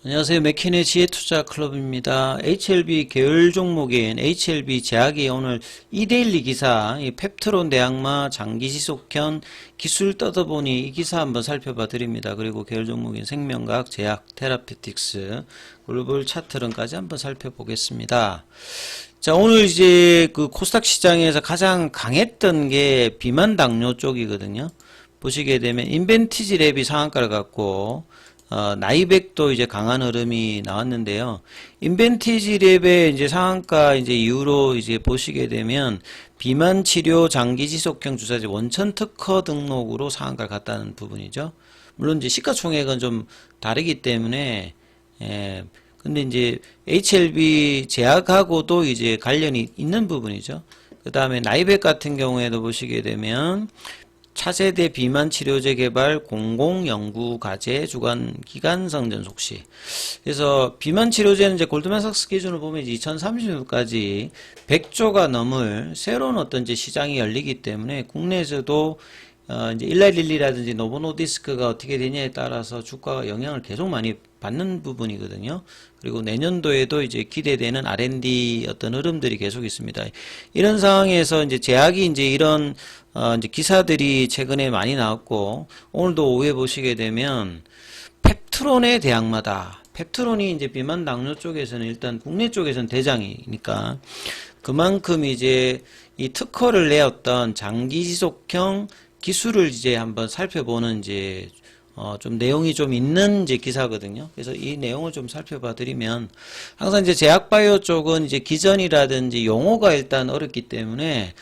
안녕하세요. 맥킨의 지혜투자클럽입니다. HLB 계열 종목인 HLB 제약이 오늘 이데일리 기사, 이 펩트론 대항마 장기지속현 기술 떠다보니 이 기사 한번 살펴봐 드립니다. 그리고 계열 종목인 생명과학, 제약, 테라피틱스, 글로벌 차트론까지 한번 살펴보겠습니다. 자, 오늘 이제 그 코스닥 시장에서 가장 강했던 게 비만 당뇨 쪽이거든요. 보시게 되면 인벤티지 랩이 상한가를 갖고 나이백도 이제 강한 흐름이 나왔는데요. 인벤티지 랩의 이제 상한가 이제 이후로 이제 보시게 되면 비만 치료 장기 지속형 주사제 원천 특허 등록으로 상한가를 갔다는 부분이죠. 물론 이제 시가총액은 좀 다르기 때문에 근데 이제 HLB 제약하고도 이제 관련이 있는 부분이죠. 그 다음에 나이백 같은 경우에도 보시게 되면 차세대 비만 치료제 개발 공공연구 과제 주관 기간 성전 속시. 그래서 비만 치료제는 이제 골드만삭스 기준으로 보면 이제 2030년까지 100조가 넘을 새로운 어떤 이제 시장이 열리기 때문에 국내에서도 이제 일라릴리라든지 노보노디스크가 어떻게 되냐에 따라서 주가가 영향을 계속 많이 받는 부분이거든요. 그리고 내년도에도 이제 기대되는 R&D 어떤 흐름들이 계속 있습니다. 이런 상황에서 이제 제약이 이제 이런 이제 기사들이 최근에 많이 나왔고, 오늘도 오후에 보시게 되면 펩트론의 대항마다. 펩트론이 이제 비만 당뇨 쪽에서는 일단 국내 쪽에서는 대장이니까 그만큼 이제 이 특허를 내었던 장기 지속형 기술을 이제 한번 살펴보는 이제 좀 내용이 좀 있는 이제 기사거든요. 그래서 이 내용을 좀 살펴봐 드리면, 항상 이제 제약바이오 쪽은 이제 기전이라든지 용어가 일단 어렵기 때문에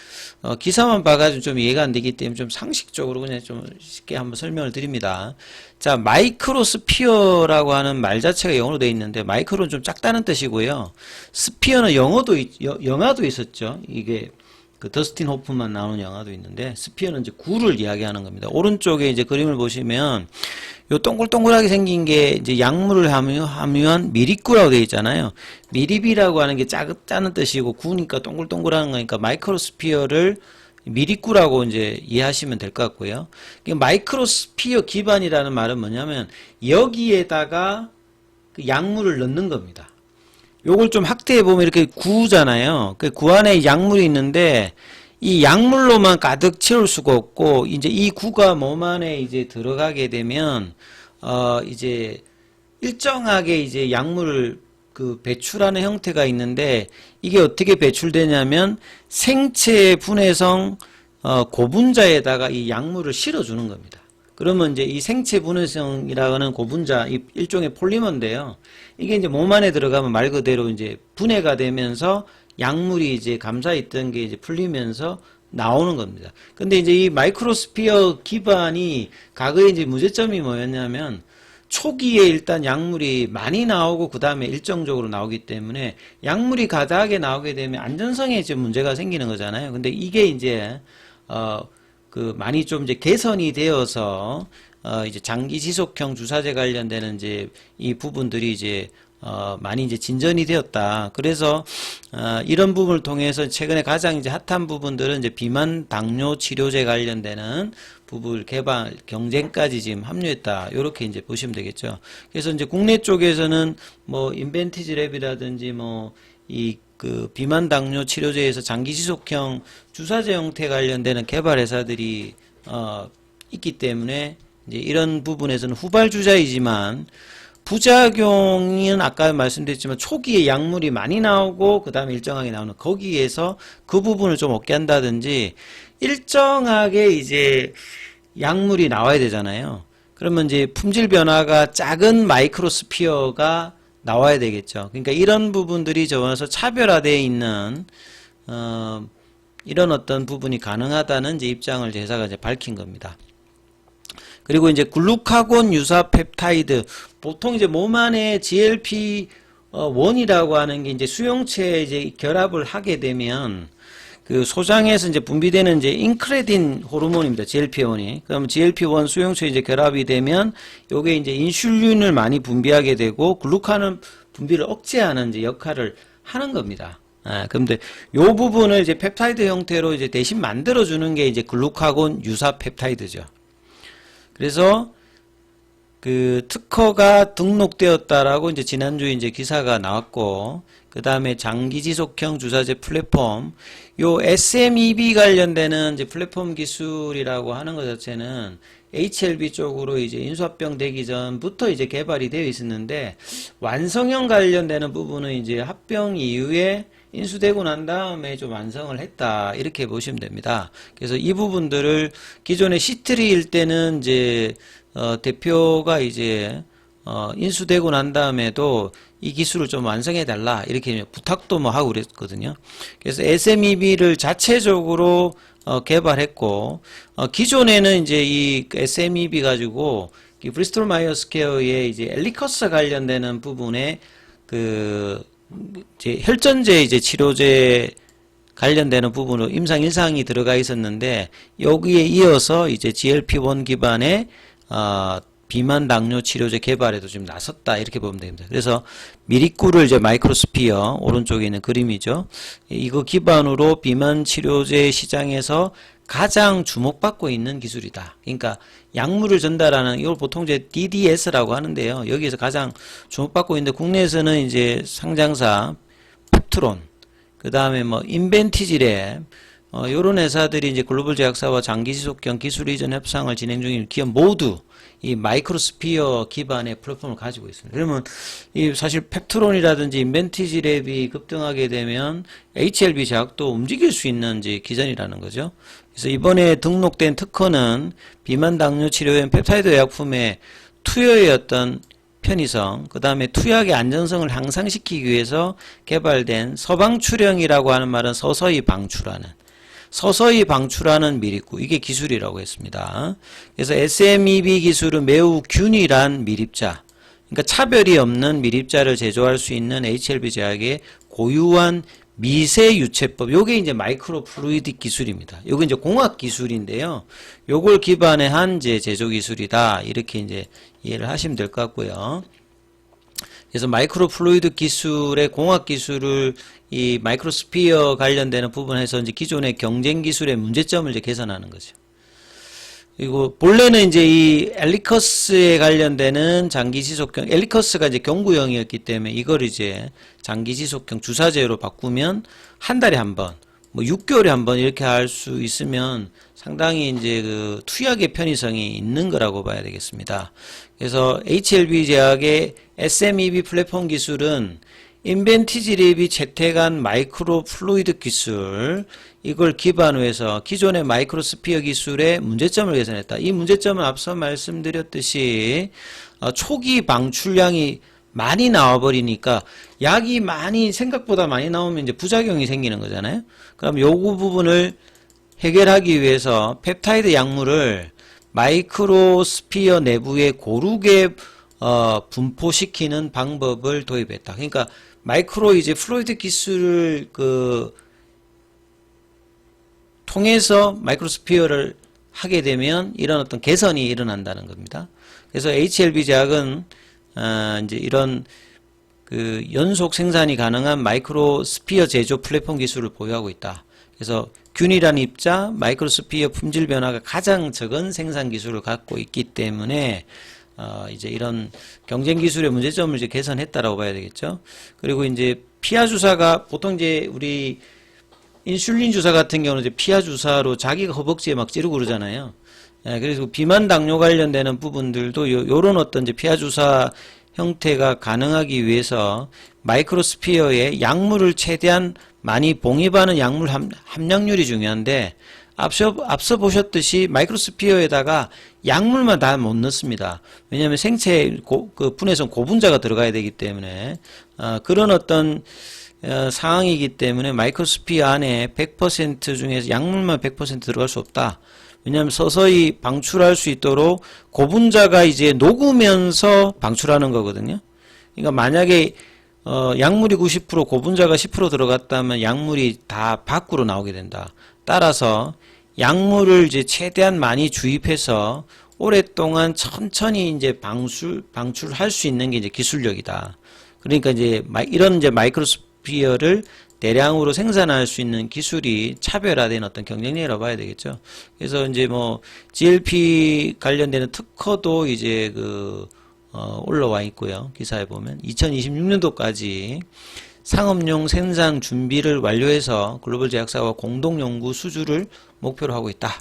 기사만 봐가지고 좀 이해가 안 되기 때문에 좀 상식적으로 그냥 좀 쉽게 한번 설명을 드립니다. 자, 마이크로스피어라고 하는 말 자체가 영어로 되어 있는데, 마이크로는 좀 작다는 뜻이고요. 스피어는 영화도 있었죠. 이게 그 더스틴 호프만 나오는 영화도 있는데, 스피어는 이제 구를 이야기하는 겁니다. 오른쪽에 이제 그림을 보시면 요 동글동글하게 생긴 게 이제 약물을 함유한 미립구라고 되어 있잖아요. 미립이라고 하는 게 작은 뜻이고 구니까 동글동글한 거니까 마이크로스피어를 미립구라고 이제 이해하시면 될 것 같고요. 마이크로스피어 기반이라는 말은 뭐냐면 여기에다가 그 약물을 넣는 겁니다. 요걸 좀 확대해 보면 이렇게 구잖아요. 그 구 안에 약물이 있는데 이 약물로만 가득 채울 수가 없고, 이제 이 구가 몸 안에 이제 들어가게 되면 이제 일정하게 이제 약물을 그 배출하는 형태가 있는데, 이게 어떻게 배출되냐면 생체 분해성 고분자에다가 이 약물을 실어주는 겁니다. 그러면 이제 이 생체 분해성이라고 하는 고분자, 이 일종의 폴리머인데요. 이게 이제 몸 안에 들어가면 말 그대로 이제 분해가 되면서 약물이 이제 감싸있던 게 이제 풀리면서 나오는 겁니다. 근데 이제 이 마이크로스피어 기반이 과거에 이제 문제점이 뭐였냐면, 초기에 일단 약물이 많이 나오고 그 다음에 일정적으로 나오기 때문에 약물이 가다하게 나오게 되면 안전성에 이제 문제가 생기는 거잖아요. 근데 이게 이제 많이 좀 이제 개선이 되어서 이제 장기 지속형 주사제 관련되는 이제 이 부분들이 이제 많이 이제 진전이 되었다. 그래서 이런 부분을 통해서 최근에 가장 이제 핫한 부분들은 이제 비만 당뇨 치료제 관련되는 부분 개발 경쟁까지 지금 합류했다. 이렇게 이제 보시면 되겠죠. 그래서 이제 국내 쪽에서는 뭐 인벤티지 랩이라든지 뭐 그 비만 당뇨 치료제에서 장기 지속형 주사제 형태 관련되는 개발 회사들이 있기 때문에 이제 이런 부분에서는 후발주자이지만, 부작용은 아까 말씀드렸지만 초기에 약물이 많이 나오고 그 다음에 일정하게 나오는 거기에서 그 부분을 좀 없게 한다든지, 일정하게 이제 약물이 나와야 되잖아요. 그러면 이제 품질 변화가 작은 마이크로스피어가 나와야 되겠죠. 그러니까 이런 부분들이 적어서 차별화되어 있는 이런 어떤 부분이 가능하다는 이제 입장을 회사가 이제 밝힌 겁니다. 그리고 이제 글루카곤 유사 펩타이드, 보통 이제 몸 안에 GLP-1이라고 하는 게 이제 수용체에 이제 결합을 하게 되면 그 소장에서 이제 분비되는 이제 인크레딘 호르몬입니다. GLP-1이. 그러면 GLP-1 수용체에 이제 결합이 되면 요게 이제 인슐린을 많이 분비하게 되고 글루카는 분비를 억제하는 이제 역할을 하는 겁니다. 그런데 요 부분을 이제 펩타이드 형태로 이제 대신 만들어주는 게 이제 글루카곤 유사 펩타이드죠. 그래서 그 특허가 등록되었다라고 이제 지난주에 이제 기사가 나왔고, 그 다음에 장기지속형 주사제 플랫폼, 요 SMEB 관련되는 이제 플랫폼 기술이라고 하는 것 자체는 HLB 쪽으로 이제 인수합병 되기 전부터 이제 개발이 되어 있었는데, 완성형 관련되는 부분은 이제 합병 이후에 인수되고 난 다음에 좀 완성을 했다, 이렇게 보시면 됩니다. 그래서 이 부분들을 기존의 C3일 때는 이제 대표가 이제 인수되고 난 다음에도 이 기술을 좀 완성해 달라, 이렇게 부탁도 뭐 하고 그랬거든요. 그래서 SMEB를 자체적으로 개발했고, 기존에는 이제 이 SMEB 가지고 이 브리스톨 마이어스 케어의 이제 엘리커스 관련되는 부분에 그 이제 혈전제 이제 치료제 관련되는 부분으로 임상 1상이 들어가 있었는데, 여기에 이어서 이제 GLP-1 기반의 비만 당뇨 치료제 개발에도 지금 나섰다, 이렇게 보면 됩니다. 그래서 미리꾸를 이제 마이크로스피어 오른쪽에 있는 그림이죠. 이거 기반으로 비만 치료제 시장에서 가장 주목받고 있는 기술이다. 그러니까 약물을 전달하는, 이걸 보통 이제 DDS라고 하는데요. 여기에서 가장 주목받고 있는데, 국내에서는 이제 상장사 펩트론, 그 다음에 뭐 인벤티지랩, 요런 회사들이 이제 글로벌 제약사와 장기지속형 기술 이전 협상을 진행 중인 기업 모두 이 마이크로스피어 기반의 플랫폼을 가지고 있습니다. 그러면 이 사실 펩트론이라든지 인벤티지랩이 급등하게 되면 HLB 제약도 움직일 수 있는 이제 기전이라는 거죠. 그래서 이번에 등록된 특허는 비만 당뇨 치료용 펩타이드 의약품의 투여의 어떤 편의성, 그 다음에 투약의 안전성을 향상시키기 위해서 개발된 서방출형이라고 하는 말은 서서히 방출하는 미립구, 이게 기술이라고 했습니다. 그래서 SMEB 기술은 매우 균일한 미립자, 그러니까 차별이 없는 미립자를 제조할 수 있는 HLB 제약의 고유한 미세 유체법, 요게 이제 마이크로 플루이딕 기술입니다. 요게 이제 공학 기술인데요. 요걸 기반에 한 이제 제조 기술이다, 이렇게 이제 이해를 하시면 될 것 같고요. 그래서 마이크로 플루이드 기술의 공학 기술을 이 마이크로스피어 관련되는 부분에서 이제 기존의 경쟁 기술의 문제점을 이제 개선하는 거죠. 그리고 본래는 이제 이 엘리커스에 관련되는 장기지속형, 엘리커스가 이제 경구형이었기 때문에 이걸 이제 장기지속형 주사제로 바꾸면 한 달에 한 번, 뭐 6개월에 한 번 이렇게 할 수 있으면 상당히 이제 그 투약의 편의성이 있는 거라고 봐야 되겠습니다. 그래서 HLB 제약의 SMEB 플랫폼 기술은 인벤티지랩이 채택한 마이크로 플루이드 기술, 이걸 기반으로 해서 기존의 마이크로스피어 기술의 문제점을 개선했다. 이 문제점은 앞서 말씀드렸듯이 초기 방출량이 많이 나와버리니까, 약이 생각보다 많이 나오면 이제 부작용이 생기는 거잖아요. 그럼 요구 부분을 해결하기 위해서 펩타이드 약물을 마이크로스피어 내부에 고르게 분포시키는 방법을 도입했다. 그러니까 마이크로 이제 플루이드 기술을 통해서 마이크로스피어를 하게 되면 이런 어떤 개선이 일어난다는 겁니다. 그래서 HLB 제약은 이제 이런 연속 생산이 가능한 마이크로스피어 제조 플랫폼 기술을 보유하고 있다. 그래서 균일한 입자, 마이크로스피어 품질 변화가 가장 적은 생산 기술을 갖고 있기 때문에 이제 이런 경쟁 기술의 문제점을 이제 개선했다라고 봐야 되겠죠. 그리고 이제 피하 주사가 보통 이제 우리 인슐린 주사 같은 경우는 이제 피하 주사로 자기가 허벅지에 막 찌르고 그러잖아요. 그래서 비만 당뇨 관련되는 부분들도 요런 어떤 이제 피하 주사 형태가 가능하기 위해서 마이크로스피어에 약물을 최대한 많이 봉입하는 약물 함량률이 중요한데, 앞서 보셨듯이 마이크로스피어에다가 약물만 다 못 넣습니다. 왜냐하면 생체 분해성 고분자가 들어가야 되기 때문에 그런 어떤 상황이기 때문에 마이크로스피어 안에 100% 중에서 약물만 100% 들어갈 수 없다. 왜냐하면 서서히 방출할 수 있도록 고분자가 이제 녹으면서 방출하는 거거든요. 그러니까 만약에 약물이 90% 고분자가 10% 들어갔다면 약물이 다 밖으로 나오게 된다. 따라서 약물을 이제 최대한 많이 주입해서 오랫동안 천천히 이제 방출할 수 있는 게 이제 기술력이다. 그러니까 이제 이런 이제 마이크로스피어를 대량으로 생산할 수 있는 기술이 차별화된 어떤 경쟁력이라고 봐야 되겠죠. 그래서 이제 뭐 GLP 관련되는 특허도 이제 올라와 있고요. 기사에 보면 2026년도까지 상업용 생산 준비를 완료해서 글로벌 제약사와 공동 연구 수주를 목표로 하고 있다.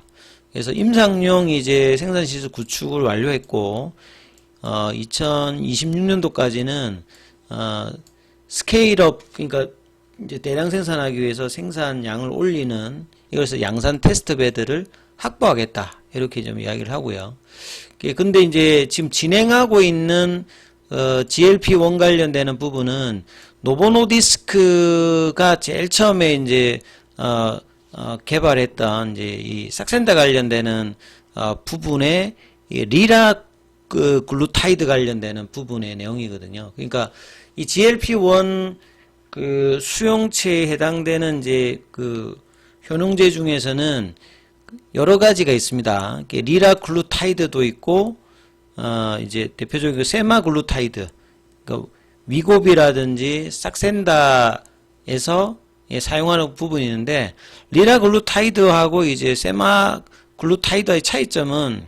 그래서 임상용 이제 생산 시설 구축을 완료했고 2026년도까지는 스케일업, 그러니까 이제 대량 생산하기 위해서 생산량을 올리는, 이것을 양산 테스트 베드를 확보하겠다, 이렇게 좀 이야기를 하고요. 근데 이제 지금 진행하고 있는 GLP-1 관련되는 부분은 노보노디스크가 제일 처음에 이제 개발했던 이제 이 삭센다 관련되는 부분의 글루타이드 관련되는 부분의 내용이거든요. 그러니까 이 GLP-1 수용체에 해당되는 이제 효능제 중에서는 여러 가지가 있습니다. 리라글루타이드도 있고, 이제 대표적인 세마글루타이드, 그러니까 위고비라든지 삭센다에서 사용하는 부분이 있는데, 리라글루타이드하고 이제 세마글루타이드의 차이점은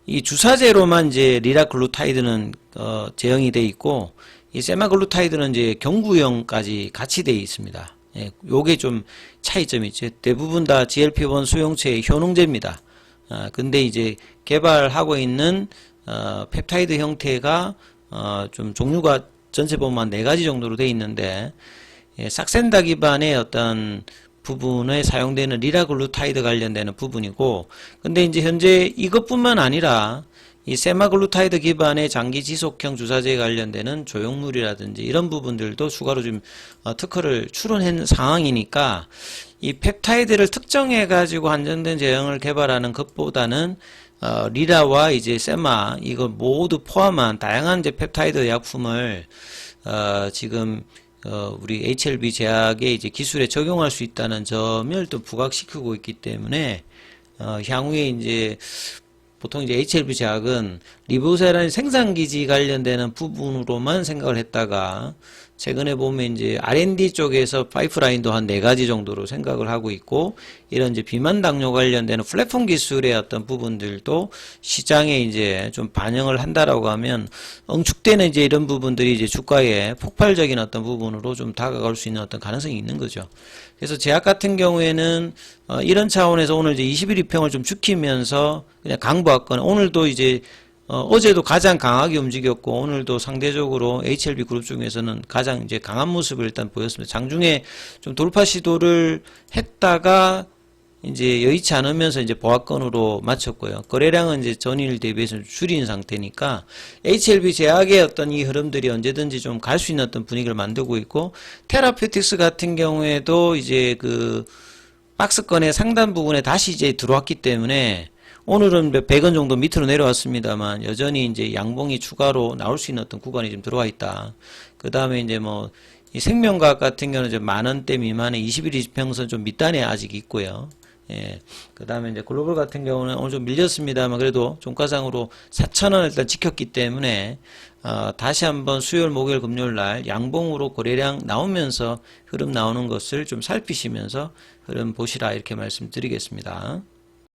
이 주사제로만 이제 리라글루타이드는 제형이 돼 있고, 이 세마글루타이드는 이제 경구용까지 같이 돼 있습니다. 예, 요게 좀 차이점이 있죠. 대부분 다 GLP-1 수용체의 효능제입니다. 근데 이제 개발하고 있는 펩타이드 형태가 좀 종류가 전체 보면 4가지 정도로 돼 있는데, 예, 삭센다 기반의 어떤 부분에 사용되는 리라글루타이드 관련되는 부분이고, 근데 이제 현재 이것뿐만 아니라 이 세마글루타이드 기반의 장기 지속형 주사제에 관련되는 조형물이라든지 이런 부분들도 추가로 지금 특허를 출원한 상황이니까, 이 펩타이드를 특정해 가지고 한정된 제형을 개발하는 것보다는 리라와 이제 세마 이거 모두 포함한 다양한 이제 펩타이드 약품을 지금 우리 HLB 제약의 이제 기술에 적용할 수 있다는 점을 또 부각시키고 있기 때문에 향후에 이제 보통 이제 HLB 제약은 리보세라는 생산기지 관련되는 부분으로만 생각을 했다가, 최근에 보면 이제 R&D 쪽에서 파이프라인도 한 4가지 정도로 생각을 하고 있고, 이런 이제 비만 당뇨 관련되는 플랫폼 기술의 어떤 부분들도 시장에 이제 좀 반영을 한다라고 하면, 응축되는 이제 이런 부분들이 이제 주가에 폭발적인 어떤 부분으로 좀 다가갈 수 있는 어떤 가능성이 있는 거죠. 그래서 제약 같은 경우에는 이런 차원에서 오늘 이제 21위평을 좀 지키면서 그냥 강보했거나, 오늘도 이제 어제도 가장 강하게 움직였고, 오늘도 상대적으로 HLB 그룹 중에서는 가장 이제 강한 모습을 일단 보였습니다. 장중에 좀 돌파 시도를 했다가 이제 여의치 않으면서 이제 보합권으로 마쳤고요. 거래량은 이제 전일 대비해서 줄인 상태니까 HLB 제약의 어떤 이 흐름들이 언제든지 좀 갈 수 있는 어떤 분위기를 만들고 있고, 테라퓨틱스 같은 경우에도 이제 박스권의 상단 부분에 다시 이제 들어왔기 때문에 오늘은 100원 정도 밑으로 내려왔습니다만, 여전히 이제 양봉이 추가로 나올 수 있는 어떤 구간이 좀 들어와 있다. 그 다음에 이제 이 생명과학 같은 경우는 이제 10,000원대 미만의 21, 20평선 좀 밑단에 아직 있고요. 예. 그 다음에 이제 글로벌 같은 경우는 오늘 좀 밀렸습니다만, 그래도 종가상으로 4,000원 일단 지켰기 때문에, 다시 한번 수요일, 목요일, 금요일 날 양봉으로 거래량 나오면서 흐름 나오는 것을 좀 살피시면서 흐름 보시라, 이렇게 말씀드리겠습니다.